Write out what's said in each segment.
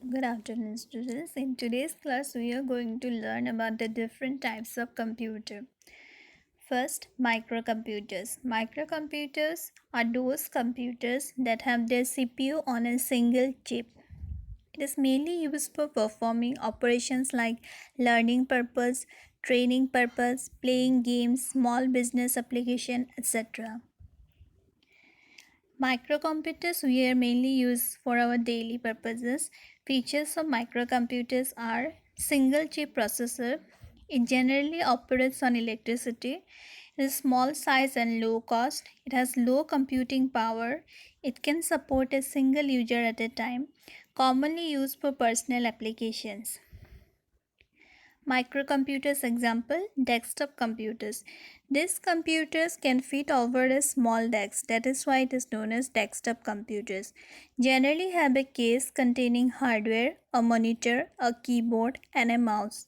Good afternoon, students. In today's class, we are going to learn about the different types of computer. First, microcomputers. Microcomputers are those computers that have their CPU on a single chip. It is mainly used for performing operations like learning purpose, training purpose, playing games, small business application, etc. Microcomputers we are mainly used for our daily purposes. Features of microcomputers are single chip processor. It generally operates on electricity. It is small size and low cost. It has low computing power. It can support a single user at a time. Commonly used for personal applications. Microcomputers example desktop computers. These computers can fit over a small desk, that is why it is known as desktop computers. Generally have a case containing hardware, a monitor, a keyboard and a mouse.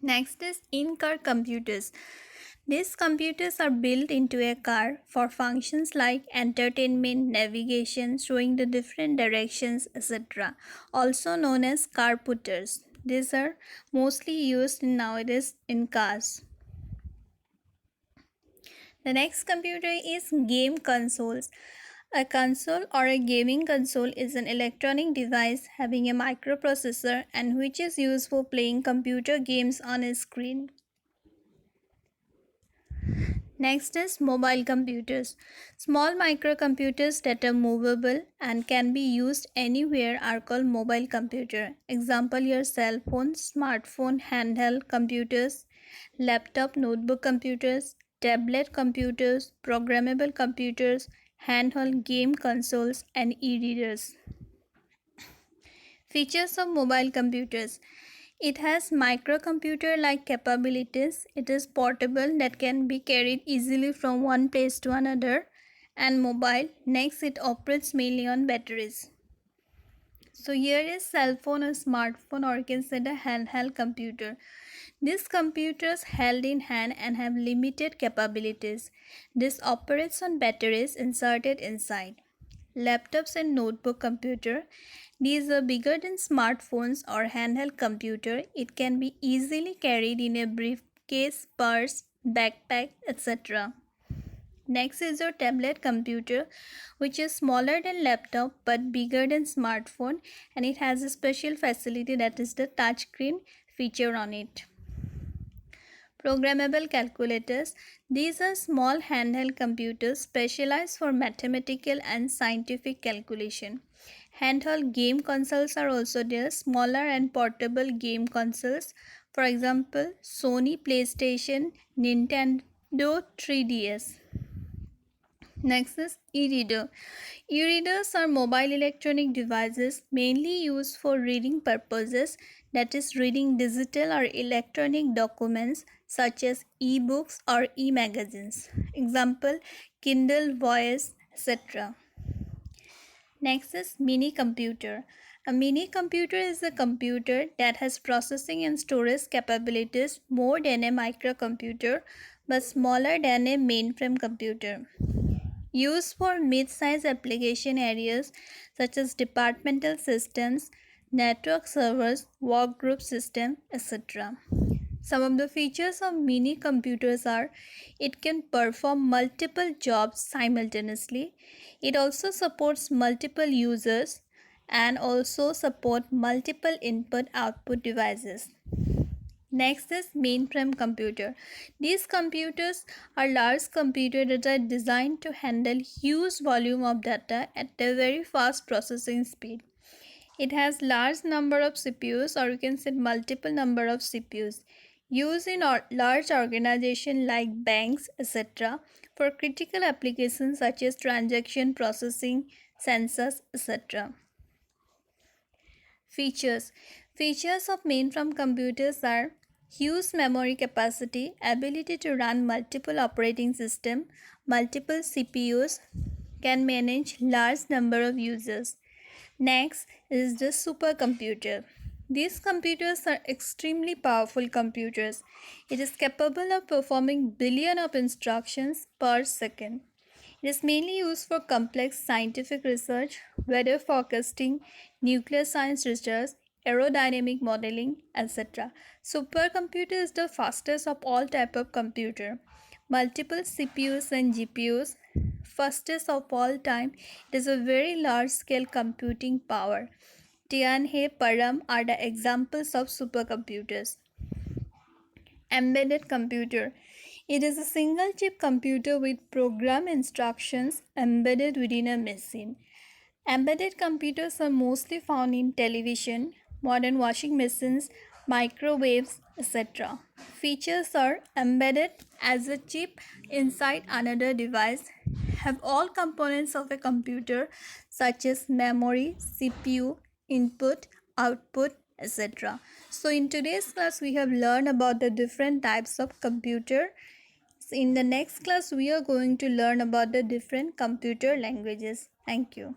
Next is in-car computers. These computers are built into a car for functions like entertainment, navigation, showing the different directions, etc. Also known as car putters. These are mostly used nowadays in cars. The next computer is game consoles. A console or a gaming console is an electronic device having a microprocessor and which is used for playing computer games on a screen. Next is mobile computers. Small microcomputers that are movable and can be used anywhere are called mobile computer. Example your cell phone, smartphone, handheld computers, laptop, notebook computers, tablet computers, programmable computers, handheld game consoles and e-readers. Features of mobile computers. It has microcomputer-like capabilities. It is portable that can be carried easily from one place to another and mobile. Next, it operates mainly on batteries. So here is cell phone or smartphone or you can say the handheld computer. These computers held in hand and have limited capabilities. This operates on batteries inserted inside. Laptops and notebook computer. These are bigger than smartphones or handheld computer. It can be easily carried in a briefcase, purse, backpack, etc. Next is your tablet computer, which is smaller than laptop but bigger than smartphone, and it has a special facility that is the touchscreen feature on it. Programmable calculators. These are small handheld computers specialized for mathematical and scientific calculation. Handheld game consoles are also there, smaller and portable game consoles. For example, Sony PlayStation, Nintendo 3DS. Next is e-reader. E-readers are mobile electronic devices mainly used for reading purposes, that is reading digital or electronic documents such as e-books or e-magazines. Example, Kindle, Voice, etc. Next is mini computer. A mini computer is a computer that has processing and storage capabilities more than a microcomputer but smaller than a mainframe computer. Used for mid-size application areas such as departmental systems, network servers, workgroup system, etc. Some of the features of mini computers are it can perform multiple jobs simultaneously. It also supports multiple users and also support multiple input-output devices. Next is mainframe computer. These computers are large computers that are designed to handle huge volume of data at a very fast processing speed. It has large number of CPUs or you can say multiple number of CPUs used in large organizations like banks etc. for critical applications such as transaction processing, sensors etc. Features. Features of mainframe computers are huge memory capacity, ability to run multiple operating systems, multiple CPUs, can manage large number of users. Next is the supercomputer. These computers are extremely powerful computers. It is capable of performing billion of instructions per second. It is mainly used for complex scientific research, weather forecasting, nuclear science research, aerodynamic modeling, etc. Supercomputer is the fastest of all type of computer. Multiple CPUs and GPUs, fastest of all time. It is a very large scale computing power. Tianhe, Param are the examples of supercomputers. Embedded computer. It is a single chip computer with program instructions embedded within a machine. Embedded computers are mostly found in television, modern washing machines, microwaves, etc. Features are embedded as a chip inside another device, have all components of a computer such as memory, CPU, input, output, etc. So in today's class we have learned about the different types of computer. In the next class we are going to learn about the different computer languages. Thank you.